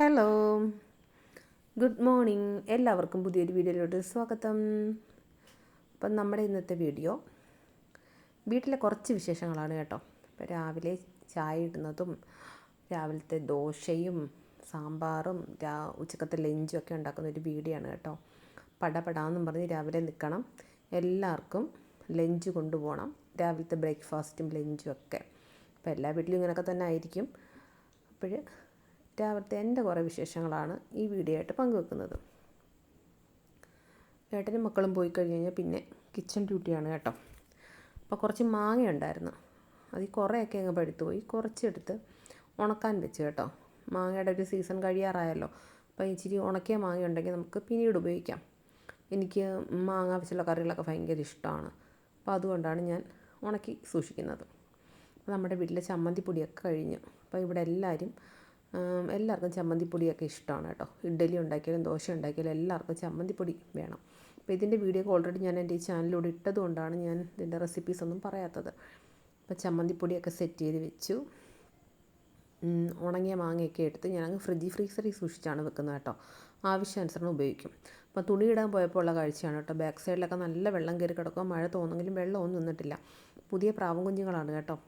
Hello, good morning. എല്ലാവർക്കും പുതിയൊരു വീഡിയോയിലോട്ട് സ്വാഗതം. അപ്പം നമ്മുടെ ഇന്നത്തെ വീഡിയോ വീട്ടിലെ കുറച്ച് വിശേഷങ്ങളാണ് കേട്ടോ. ഇപ്പോൾ രാവിലെ ചായ ഇടുന്നതും രാവിലത്തെ ദോശയും സാമ്പാറും ഉച്ചക്കത്തെ ലഞ്ചും ഒക്കെ ഉണ്ടാക്കുന്ന ഒരു വീഡിയോ ആണ് കേട്ടോ. പടപടാന്നും പറഞ്ഞ് രാവിലെ നിൽക്കണം, എല്ലാവർക്കും ലഞ്ച് കൊണ്ടുപോകണം, രാവിലത്തെ ബ്രേക്ക്ഫാസ്റ്റും ലഞ്ചും ഒക്കെ. അപ്പോൾ എല്ലാ വീട്ടിലും ഇങ്ങനെയൊക്കെ തന്നെ ആയിരിക്കും. അപ്പോൾ രാവിലത്തെ എൻ്റെ കുറേ വിശേഷങ്ങളാണ് ഈ വീഡിയോ ആയിട്ട് പങ്കുവെക്കുന്നത്. ഏട്ടനും മക്കളും പോയി കഴിഞ്ഞ് കഴിഞ്ഞാൽ പിന്നെ കിച്ചൺ ഡ്യൂട്ടിയാണ് കേട്ടോ. അപ്പോൾ കുറച്ച് മാങ്ങ ഉണ്ടായിരുന്നു, അതിൽ കുറേയൊക്കെ അങ്ങ് പഴുത്തു പോയി. കുറച്ചെടുത്ത് ഉണക്കാൻ വെച്ച് കേട്ടോ. മാങ്ങയുടെ ഒരു സീസൺ കഴിയാറായല്ലോ. അപ്പോൾ ഇച്ചിരി ഉണക്കിയ മാങ്ങ ഉണ്ടെങ്കിൽ നമുക്ക് പിന്നീട് ഉപയോഗിക്കാം. എനിക്ക് മാങ്ങ വെച്ചുള്ള കറികളൊക്കെ ഭയങ്കര ഇഷ്ടമാണ്. അപ്പോൾ അതുകൊണ്ടാണ് ഞാൻ ഉണക്കി സൂക്ഷിക്കുന്നത്. അപ്പോൾ നമ്മുടെ വീട്ടിലെ ചമ്മന്തിപ്പൊടിയൊക്കെ കഴിഞ്ഞു. അപ്പോൾ ഇവിടെ എല്ലാവർക്കും ചമ്മന്തിപ്പൊടിയൊക്കെ ഇഷ്ടമാണ് കേട്ടോ. ഇഡ്ഡലി ഉണ്ടാക്കിയാലും ദോശ ഉണ്ടാക്കിയാലും എല്ലാവർക്കും ചമ്മന്തിപ്പൊടി വേണം. അപ്പോൾ ഇതിൻ്റെ വീഡിയോ ഒക്കെ ഓൾറെഡി ഞാൻ എൻ്റെ ഈ ചാനലിലൂടെ ഇട്ടതുകൊണ്ടാണ് ഞാൻ ഇതിൻ്റെ റെസിപ്പീസ് ഒന്നും പറയാത്തത്. അപ്പോൾ ചമ്മന്തിപ്പൊടിയൊക്കെ സെറ്റ് ചെയ്ത് വെച്ചു. ഉണങ്ങിയ മാങ്ങയൊക്കെ എടുത്ത് ഞാൻ ഫ്രീസറിൽ സൂക്ഷിച്ചാണ് വെക്കുന്നത് കേട്ടോ. ആവശ്യാനുസരണം ഉപയോഗിക്കും. അപ്പോൾ തുണി ഇടാൻ പോയപ്പോൾ ഉള്ള കാഴ്ചയാണ് കേട്ടോ. ബാക്ക് സൈഡിലൊക്കെ നല്ല വെള്ളം കയറി കിടക്കുക. മഴ തോന്നെങ്കിലും വെള്ളമൊന്നും നിന്നിട്ടില്ല. പുതിയ പ്രാവും കുഞ്ഞുങ്ങളാണ് കേട്ടോ.